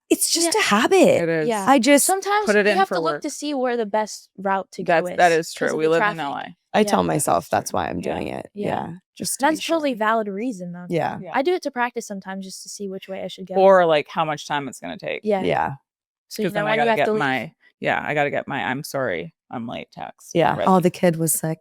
[SPEAKER 2] It's just a habit.
[SPEAKER 3] It is.
[SPEAKER 4] Yeah.
[SPEAKER 2] I just
[SPEAKER 4] sometimes
[SPEAKER 3] put it
[SPEAKER 4] you
[SPEAKER 3] in
[SPEAKER 4] have
[SPEAKER 3] for
[SPEAKER 4] to look
[SPEAKER 3] work
[SPEAKER 4] to see where the best route to go is.
[SPEAKER 3] That is true.
[SPEAKER 4] 'cause of
[SPEAKER 3] We
[SPEAKER 4] the
[SPEAKER 3] live
[SPEAKER 4] traffic.
[SPEAKER 3] in LA.
[SPEAKER 2] I tell myself that's why I'm doing it.
[SPEAKER 4] Yeah.
[SPEAKER 2] Yeah. Just
[SPEAKER 4] That's a totally valid reason though.
[SPEAKER 2] Yeah.
[SPEAKER 4] I do it to practice sometimes just to see which way I should go.
[SPEAKER 3] Or how much time it's gonna take.
[SPEAKER 4] Yeah.
[SPEAKER 2] Yeah.
[SPEAKER 4] So you know
[SPEAKER 3] then
[SPEAKER 4] when
[SPEAKER 3] I
[SPEAKER 4] you
[SPEAKER 3] gotta
[SPEAKER 4] have
[SPEAKER 3] get
[SPEAKER 4] to leave.
[SPEAKER 3] I gotta get my I'm sorry I'm late text.
[SPEAKER 2] Yeah.
[SPEAKER 3] Rip.
[SPEAKER 2] Oh, the kid was sick.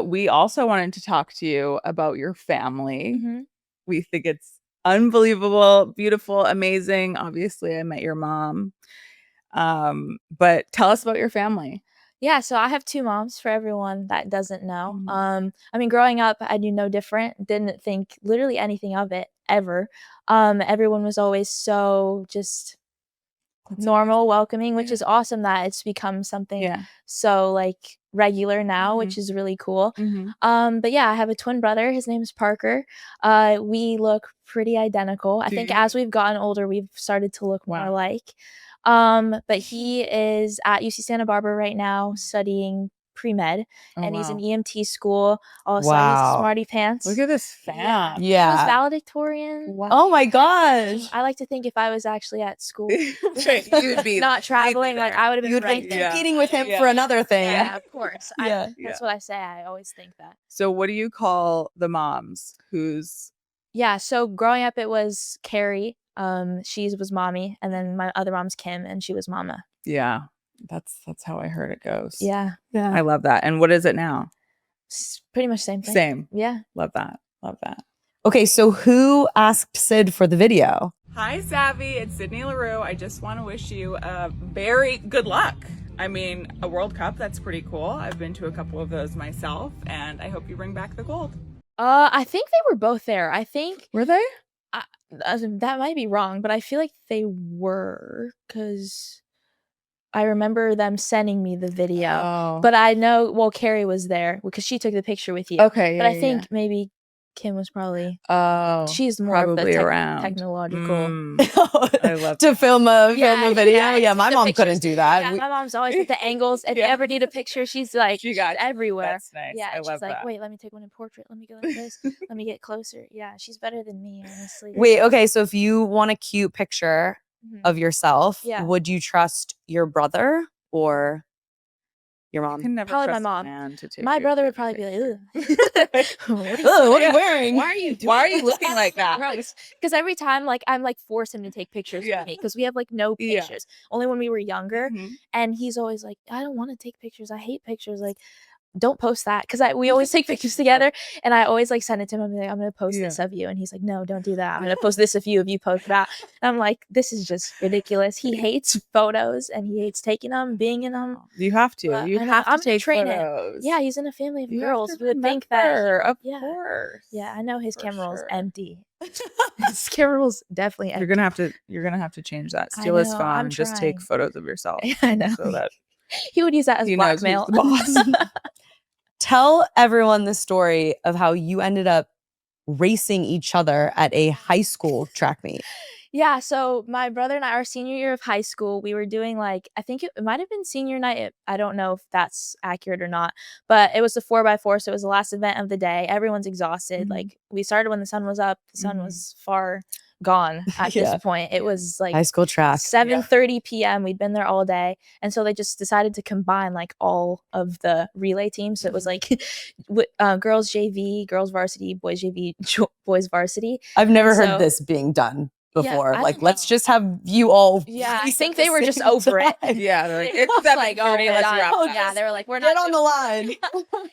[SPEAKER 3] We also wanted to talk to you about your family.
[SPEAKER 4] Mm-hmm.
[SPEAKER 3] We think it's unbelievable, beautiful, amazing. Obviously, I met your mom. But tell us about your family.
[SPEAKER 4] Yeah, so I have 2 moms for everyone that doesn't know.
[SPEAKER 3] Mhm.
[SPEAKER 4] I mean, growing up, I knew no different. Didn't think literally anything of it ever. Everyone was always so just
[SPEAKER 3] That's
[SPEAKER 4] normal, welcoming, which
[SPEAKER 3] Yeah.
[SPEAKER 4] is awesome that it's become something
[SPEAKER 3] Yeah.
[SPEAKER 4] so like regular now, which is really cool. But yeah, I have a twin brother. His name is Parker. We look pretty identical. I
[SPEAKER 3] Do
[SPEAKER 4] think
[SPEAKER 3] you?
[SPEAKER 4] as we've gotten older, we've started to look more
[SPEAKER 3] Wow.
[SPEAKER 4] alike. But he is at UC Santa Barbara right now studying pre-med,
[SPEAKER 3] Oh,
[SPEAKER 4] and he's in
[SPEAKER 3] wow.
[SPEAKER 4] EMT school. Also, he's a
[SPEAKER 2] Wow.
[SPEAKER 4] smarty pants.
[SPEAKER 3] Look at this fam.
[SPEAKER 4] He was
[SPEAKER 2] Yeah.
[SPEAKER 4] valedictorian.
[SPEAKER 3] Wow.
[SPEAKER 2] Oh my gosh.
[SPEAKER 4] I like to think if I was actually at school,
[SPEAKER 3] You'd be
[SPEAKER 4] not traveling, like
[SPEAKER 3] there.
[SPEAKER 4] I would have
[SPEAKER 2] You
[SPEAKER 4] been
[SPEAKER 2] would
[SPEAKER 4] right
[SPEAKER 2] be
[SPEAKER 4] there.
[SPEAKER 3] Yeah.
[SPEAKER 2] competing with him
[SPEAKER 3] Yeah.
[SPEAKER 2] for another thing.
[SPEAKER 4] Yeah, of course.
[SPEAKER 2] Yeah.
[SPEAKER 4] That's what I say. I always think that.
[SPEAKER 3] So what do you call the moms who's
[SPEAKER 4] Yeah, so growing up it was Carrie. She was mommy, and then my other mom's Kim, and she was mama.
[SPEAKER 3] Yeah, that's how I heard it goes.
[SPEAKER 4] Yeah.
[SPEAKER 2] Yeah.
[SPEAKER 3] I love that. And what is it now?
[SPEAKER 4] Pretty much same thing.
[SPEAKER 3] Same.
[SPEAKER 4] Yeah.
[SPEAKER 3] Love that. Love that.
[SPEAKER 2] Okay, so who asked Sid for the video?
[SPEAKER 3] Hi, Savvy. It's Sydney Leroux. I just want to wish you a very good luck. I mean, a World Cup, that's pretty cool. I've been to a couple of those myself, and I hope you bring back the gold.
[SPEAKER 4] I think they were both there. I think
[SPEAKER 3] Were they?
[SPEAKER 4] that might be wrong, but I feel like they were, because I remember them sending me the video.
[SPEAKER 3] Oh.
[SPEAKER 4] But I know, Carrie was there because she took the picture with you.
[SPEAKER 3] Okay.
[SPEAKER 4] But I think maybe Kim was probably.
[SPEAKER 3] Oh.
[SPEAKER 4] She's more
[SPEAKER 3] probably
[SPEAKER 4] of the
[SPEAKER 3] around.
[SPEAKER 4] technological.
[SPEAKER 3] I love
[SPEAKER 2] to film a video. Yeah,
[SPEAKER 4] take
[SPEAKER 2] my
[SPEAKER 4] the
[SPEAKER 2] mom
[SPEAKER 4] pictures.
[SPEAKER 2] couldn't do that.
[SPEAKER 4] Yeah, my mom's always with the angles. If you
[SPEAKER 3] Yeah.
[SPEAKER 4] ever need a picture, she's like,
[SPEAKER 3] She got
[SPEAKER 4] she's everywhere.
[SPEAKER 3] That's nice.
[SPEAKER 4] Yeah,
[SPEAKER 3] I
[SPEAKER 4] she's
[SPEAKER 3] love
[SPEAKER 4] like,
[SPEAKER 3] that.
[SPEAKER 4] wait, let me take one in portrait. Let me go like this. Let me get closer. Yeah, she's better than me, honestly.
[SPEAKER 2] Wait, okay, so if you want a cute picture
[SPEAKER 4] Mhm.
[SPEAKER 2] of yourself,
[SPEAKER 4] Yeah.
[SPEAKER 2] would you trust your brother or your
[SPEAKER 3] You
[SPEAKER 2] mom?
[SPEAKER 3] can never
[SPEAKER 4] Probably my
[SPEAKER 3] trust a
[SPEAKER 4] mom.
[SPEAKER 3] man to take
[SPEAKER 4] My
[SPEAKER 3] your
[SPEAKER 4] brother would
[SPEAKER 3] favorite
[SPEAKER 4] probably be like,
[SPEAKER 3] picture.
[SPEAKER 4] ugh.
[SPEAKER 2] Ugh, what are you wearing?
[SPEAKER 4] Why are you doing
[SPEAKER 3] Why are you looking like that?
[SPEAKER 4] Because every time, like, I'm like force him to take pictures
[SPEAKER 3] Yeah.
[SPEAKER 4] with me because we have like no
[SPEAKER 3] Yeah.
[SPEAKER 4] pictures. Only when we were younger,
[SPEAKER 3] Mhm.
[SPEAKER 4] and he's always like, I don't want to take pictures. I hate pictures. Like, don't post that, because we always take pictures together, and I always like send it to him. I'm like, I'm gonna post this of you, and he's like, no, don't do that. I'm gonna post this of you if you post that. And I'm like, this is just ridiculous. He hates photos and he hates taking them, being in them.
[SPEAKER 3] You have to.
[SPEAKER 4] But
[SPEAKER 3] You
[SPEAKER 4] I know,
[SPEAKER 3] have to
[SPEAKER 4] I'm gonna
[SPEAKER 3] take
[SPEAKER 4] train him.
[SPEAKER 3] photos.
[SPEAKER 4] Yeah, he's in a family of
[SPEAKER 3] You have
[SPEAKER 4] girls.
[SPEAKER 3] to
[SPEAKER 4] You would think that.
[SPEAKER 3] remember, of
[SPEAKER 4] Yeah.
[SPEAKER 3] course.
[SPEAKER 4] Yeah, I know his
[SPEAKER 3] For
[SPEAKER 4] camera roll's
[SPEAKER 3] sure.
[SPEAKER 4] empty. His camera roll's definitely empty.
[SPEAKER 3] You're gonna have to change that.
[SPEAKER 4] I
[SPEAKER 3] Steal his
[SPEAKER 4] know,
[SPEAKER 3] phone
[SPEAKER 4] I'm
[SPEAKER 3] and just take
[SPEAKER 4] trying.
[SPEAKER 3] photos of yourself.
[SPEAKER 4] I know.
[SPEAKER 3] So that
[SPEAKER 4] He would use that as
[SPEAKER 3] he knows who's
[SPEAKER 4] blackmail.
[SPEAKER 3] the boss.
[SPEAKER 2] Tell everyone the story of how you ended up racing each other at a high school track meet.
[SPEAKER 4] Yeah, so my brother and I, our senior year of high school, we were doing like, I think it might have been senior night. I don't know if that's accurate or not, but it was the 4x4. So it was the last event of the day. Everyone's exhausted.
[SPEAKER 3] Mhm.
[SPEAKER 4] Like, we started when the sun was up. The sun
[SPEAKER 3] Mhm.
[SPEAKER 4] was far gone at
[SPEAKER 2] Yeah.
[SPEAKER 4] this point. It was like
[SPEAKER 2] High school track.
[SPEAKER 4] 7:30 p.m. We'd been there all day, and so they just decided to combine like all of the relay teams. So it was like girls JV, girls varsity, boys JV, boys varsity.
[SPEAKER 2] I've never
[SPEAKER 4] So-
[SPEAKER 2] heard this being done before.
[SPEAKER 4] I
[SPEAKER 2] Like,
[SPEAKER 4] don't
[SPEAKER 2] let's
[SPEAKER 4] know.
[SPEAKER 2] just have you all.
[SPEAKER 4] Yeah, I
[SPEAKER 2] race
[SPEAKER 4] think
[SPEAKER 2] at the
[SPEAKER 4] they were just
[SPEAKER 2] same
[SPEAKER 4] over it.
[SPEAKER 2] time.
[SPEAKER 3] Yeah, they're like,
[SPEAKER 4] They
[SPEAKER 3] it's
[SPEAKER 4] were just like,
[SPEAKER 3] 7:30,
[SPEAKER 4] we're
[SPEAKER 3] let's
[SPEAKER 4] done.
[SPEAKER 3] wrap
[SPEAKER 4] Yeah,
[SPEAKER 3] this.
[SPEAKER 4] they were like, we're
[SPEAKER 2] Get
[SPEAKER 4] not
[SPEAKER 2] on the
[SPEAKER 4] doing-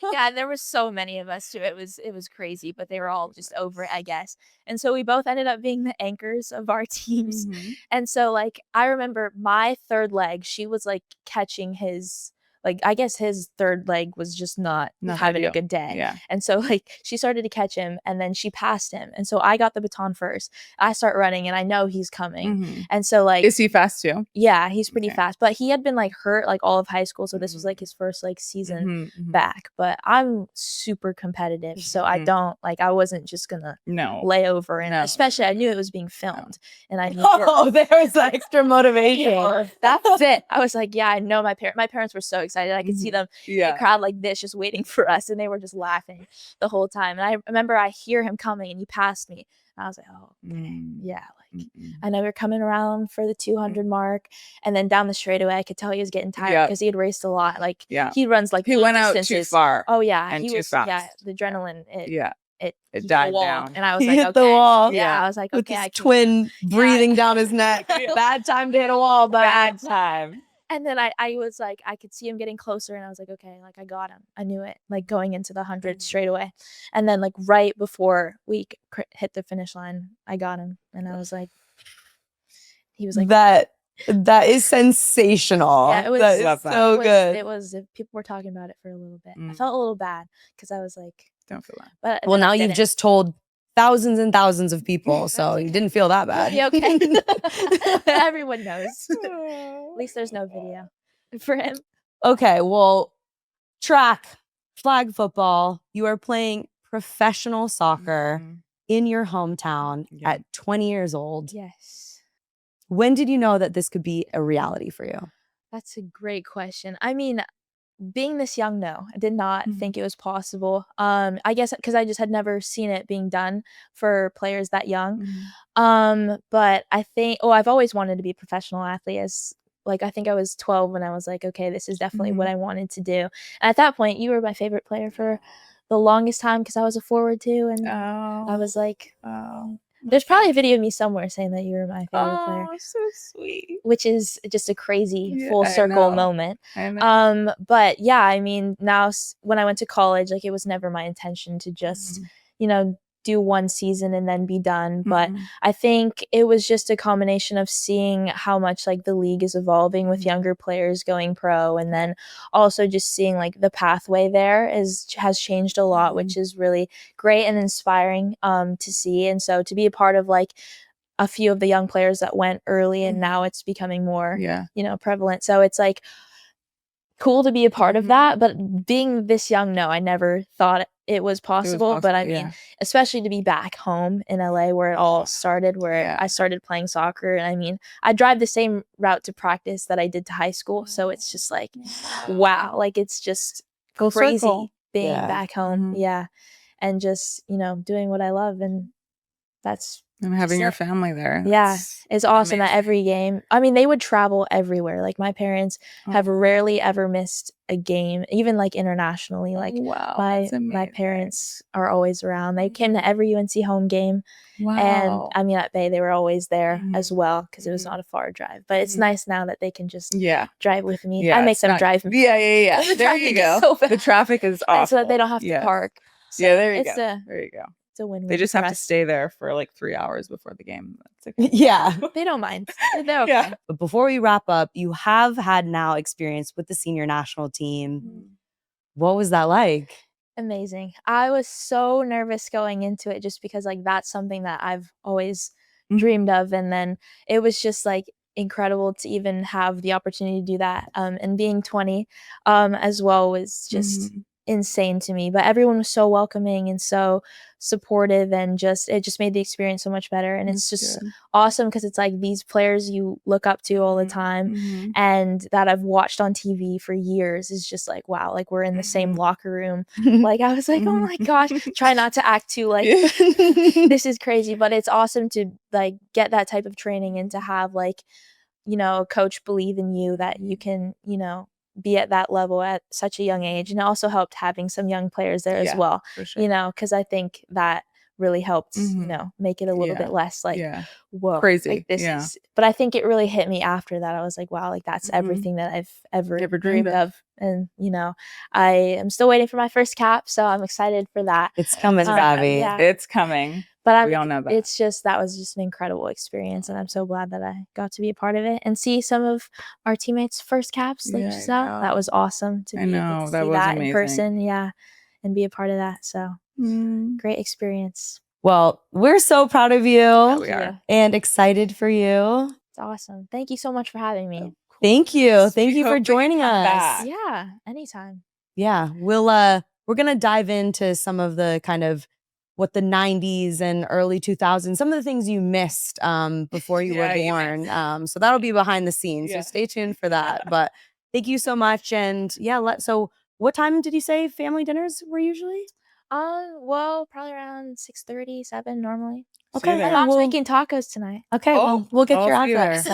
[SPEAKER 2] line.
[SPEAKER 4] Yeah, there were so many of us too. It was crazy, but they were all just over it, I guess. And so we both ended up being the anchors of our teams.
[SPEAKER 3] Mhm.
[SPEAKER 4] And so like I remember my third leg, she was like catching his, like, I guess his third leg was just not having a
[SPEAKER 3] ideal.
[SPEAKER 4] good day.
[SPEAKER 3] Yeah.
[SPEAKER 4] And so like she started to catch him, and then she passed him. And so I got the baton first. I start running and I know he's coming.
[SPEAKER 3] Mhm.
[SPEAKER 4] And so like
[SPEAKER 3] Is he fast too?
[SPEAKER 4] yeah, he's pretty
[SPEAKER 3] Okay.
[SPEAKER 4] fast, but he had been like hurt like all of high school, so this was
[SPEAKER 3] Mhm.
[SPEAKER 4] like his first like season
[SPEAKER 3] Mhm, mhm.
[SPEAKER 4] back. But I'm super competitive, so I
[SPEAKER 3] Mhm.
[SPEAKER 4] don't like, I wasn't just gonna
[SPEAKER 3] No.
[SPEAKER 4] lay over, and
[SPEAKER 3] No.
[SPEAKER 4] especially I knew it was being filmed, and I knew
[SPEAKER 2] Oh, there's extra motivation.
[SPEAKER 4] yeah, that's it. I was like, yeah, I know my parents were so excited. I could see
[SPEAKER 3] Mhm.
[SPEAKER 4] them in the
[SPEAKER 3] Yeah.
[SPEAKER 4] crowd like this, just waiting for us, and they were just laughing the whole time. And I remember I hear him coming, and he passed me, and I was like, oh,
[SPEAKER 3] Mm.
[SPEAKER 4] yeah, like.
[SPEAKER 3] Mm-mm.
[SPEAKER 4] I know we were coming around for the 200 mark, and then down the straightaway, I could tell he was getting tired
[SPEAKER 3] Yep.
[SPEAKER 4] because he had raced a lot. Like
[SPEAKER 3] Yeah.
[SPEAKER 4] he runs like
[SPEAKER 3] He
[SPEAKER 4] long
[SPEAKER 3] went out too
[SPEAKER 4] distances.
[SPEAKER 3] far.
[SPEAKER 4] Oh yeah,
[SPEAKER 3] and
[SPEAKER 4] he
[SPEAKER 3] too
[SPEAKER 4] was. Yeah,
[SPEAKER 3] fast.
[SPEAKER 4] the adrenaline.
[SPEAKER 3] Yeah.
[SPEAKER 4] it hit the
[SPEAKER 3] died
[SPEAKER 4] wall.
[SPEAKER 3] down.
[SPEAKER 4] And I was
[SPEAKER 2] He
[SPEAKER 4] like,
[SPEAKER 2] hit the
[SPEAKER 4] okay.
[SPEAKER 2] wall.
[SPEAKER 4] Yeah, I was like,
[SPEAKER 2] With
[SPEAKER 4] okay,
[SPEAKER 2] his
[SPEAKER 4] I can.
[SPEAKER 2] twin breathing down his neck. Bad time to hit a wall, but
[SPEAKER 3] Bad time.
[SPEAKER 4] And then I was like, I could see him getting closer, and I was like, okay, like I got him. I knew it, like going into the 100 straight away. And then like right before we hit the finish line, I got him, and I was like, he was like,
[SPEAKER 2] that is sensational.
[SPEAKER 4] yeah, it was
[SPEAKER 2] That is
[SPEAKER 3] Love that.
[SPEAKER 2] so good.
[SPEAKER 4] It was people were talking about it for a little bit. I
[SPEAKER 3] Mm.
[SPEAKER 4] felt a little bad because I was like,
[SPEAKER 3] Don't feel bad.
[SPEAKER 4] but
[SPEAKER 2] Well,
[SPEAKER 4] then I
[SPEAKER 2] now you've
[SPEAKER 4] didn't.
[SPEAKER 2] just told thousands and thousands of people, so you didn't feel that bad.
[SPEAKER 4] Yeah, okay. Everyone knows. At least there's no video for him.
[SPEAKER 2] Okay, well, track, flag football, you are playing professional soccer
[SPEAKER 3] Mhm.
[SPEAKER 2] in your hometown
[SPEAKER 3] Yeah.
[SPEAKER 2] at 20 years old.
[SPEAKER 4] Yes.
[SPEAKER 2] When did you know that this could be a reality for you?
[SPEAKER 4] That's a great question. I mean, being this young, no, I did not think it was possible. I guess because I just had never seen it being done for players that young. But I think, I've always wanted to be a professional athlete. As like, I think I was 12 when I was like, okay, this is definitely what I wanted to do. And at that point, you were my favorite player for the longest time because I was a forward too, and I was like, there's probably a video of me somewhere saying that you were my favorite player.
[SPEAKER 3] Oh, so sweet.
[SPEAKER 4] Which is just a crazy
[SPEAKER 3] Yeah,
[SPEAKER 4] full
[SPEAKER 3] I
[SPEAKER 4] circle
[SPEAKER 3] know.
[SPEAKER 4] moment.
[SPEAKER 3] I know.
[SPEAKER 4] But yeah, I mean, now when I went to college, like it was never my intention to just, do one season and then be done. But I think it was just a combination of seeing how much like the league is evolving with younger players going pro, and then also just seeing like the pathway there has changed a lot, which is really great and inspiring to see. And so to be a part of like a few of the young players that went early, and now it's becoming more, prevalent. So it's like cool to be a part of that. But being this young, no, I never thought it was possible. But I mean, especially to be back home in LA where it all started, where I started playing soccer. And I mean, I drive the same route to practice that I did to high school. So it's just like, wow, like it's just
[SPEAKER 3] Full
[SPEAKER 4] crazy
[SPEAKER 3] circle.
[SPEAKER 4] being back home. Yeah. And just, doing what I love. And that's
[SPEAKER 3] And having your family there.
[SPEAKER 4] Yeah, it's awesome
[SPEAKER 3] amazing.
[SPEAKER 4] that every game, I mean, they would travel everywhere. Like my parents have rarely ever missed a game, even like internationally. Like
[SPEAKER 3] wow,
[SPEAKER 4] my parents are always around. They came to every UNC home game.
[SPEAKER 3] Wow.
[SPEAKER 4] And I mean, at Bay, they were always there as well because it was not a far drive. But it's nice now that they can just drive with me.
[SPEAKER 3] Yeah,
[SPEAKER 4] I make them drive me.
[SPEAKER 3] Yeah.
[SPEAKER 4] The
[SPEAKER 3] There you
[SPEAKER 4] traffic is
[SPEAKER 3] go.
[SPEAKER 4] so bad.
[SPEAKER 3] The traffic is awful.
[SPEAKER 4] So that they don't have to park. So
[SPEAKER 3] there you
[SPEAKER 4] it's
[SPEAKER 3] go. There you go.
[SPEAKER 4] It's a win-win.
[SPEAKER 3] They just
[SPEAKER 4] for
[SPEAKER 3] have to
[SPEAKER 4] us.
[SPEAKER 3] stay there for like 3 hours before the game. That's okay.
[SPEAKER 2] Yeah.
[SPEAKER 4] They don't mind. They're okay.
[SPEAKER 3] Yeah.
[SPEAKER 2] But before we wrap up, you have had now experience with the senior national team. What was that like?
[SPEAKER 4] Amazing. I was so nervous going into it just because like that's something that I've always dreamed of, and then it was just like incredible to even have the opportunity to do that. And being 20 as well was just insane to me. But everyone was so welcoming and so supportive, and it just made the experience so much better. And it's just awesome because it's like these players you look up to all the time and that I've watched on TV for years is just like, wow, like we're in the same locker room. Like I was like, oh my gosh, try not to act too like this is crazy. But it's awesome to like get that type of training and to have like, a coach believe in you that you can, be at that level at such a young age. And it also helped having some young players there as well,
[SPEAKER 3] for sure.
[SPEAKER 4] because I think that really helped, make it a little bit less like, whoa,
[SPEAKER 3] crazy.
[SPEAKER 4] like this is, but I think it really hit me after that. I was like, wow, like that's everything that I've ever dreamed of. And, I am still waiting for my first cap. So I'm excited for that.
[SPEAKER 2] It's coming, Savy.
[SPEAKER 4] Yeah.
[SPEAKER 3] It's coming.
[SPEAKER 4] But
[SPEAKER 3] we all know that.
[SPEAKER 4] It's just, that was just an incredible experience. And I'm so glad that I got to be a part of it and see some of our teammates' first caps. Like Giselle, that was awesome to be able to see that in person. Yeah. And be a part of that. So great experience.
[SPEAKER 2] Well, we're so proud of you.
[SPEAKER 3] Yeah, we are.
[SPEAKER 2] And excited for you.
[SPEAKER 4] It's awesome. Thank you so much for having me.
[SPEAKER 2] Thank you. Thank you for joining us.
[SPEAKER 3] back.
[SPEAKER 4] Yeah. Anytime.
[SPEAKER 2] Yeah. We're going to dive into some of the kind of what the 90s and early 2000s, some of the things you missed before you were born. So that'll be behind the scenes. So stay tuned for that. But thank you so much. And so what time did you say family dinners were usually?
[SPEAKER 4] Well, probably around 6:30, 7 normally.
[SPEAKER 2] Okay.
[SPEAKER 4] My mom's making tacos tonight.
[SPEAKER 2] Okay. Well, we'll get your address.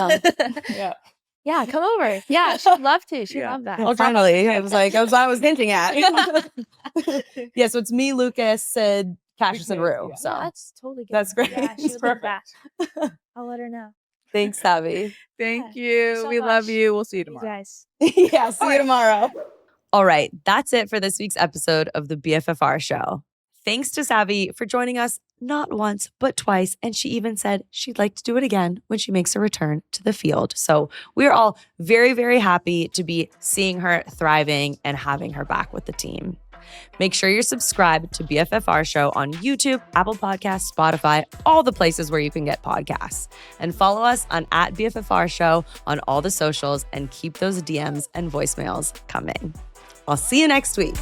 [SPEAKER 4] Yeah, come over. Yeah, she'd love to. She'd love that.
[SPEAKER 2] Oh, finally. I was hinting at. Yeah, so it's me, Lucas, Sid, Cassius and
[SPEAKER 3] Because,
[SPEAKER 2] Rue.
[SPEAKER 3] yeah.
[SPEAKER 2] So
[SPEAKER 4] Yeah, that's totally good.
[SPEAKER 2] that's great.
[SPEAKER 4] Yeah, she
[SPEAKER 3] It's
[SPEAKER 4] would love
[SPEAKER 3] perfect.
[SPEAKER 4] that. I'll let her know.
[SPEAKER 2] Thanks, Savy.
[SPEAKER 3] Thank
[SPEAKER 4] Yeah,
[SPEAKER 3] you.
[SPEAKER 4] so
[SPEAKER 3] We love
[SPEAKER 4] much.
[SPEAKER 3] you. We'll see you
[SPEAKER 4] You
[SPEAKER 3] tomorrow.
[SPEAKER 4] guys.
[SPEAKER 2] Yeah, see you tomorrow. All right, that's it for this week's episode of the BFFR show. Thanks to Savy for joining us not once, but twice. And she even said she'd like to do it again when she makes a return to the field. So we're all very, very happy to be seeing her thriving and having her back with the team. Make sure you're subscribed to BFFR Show on YouTube, Apple Podcasts, Spotify, all the places where you can get podcasts. And follow us on @BFFR Show on all the socials and keep those DMs and voicemails coming. I'll see you next week.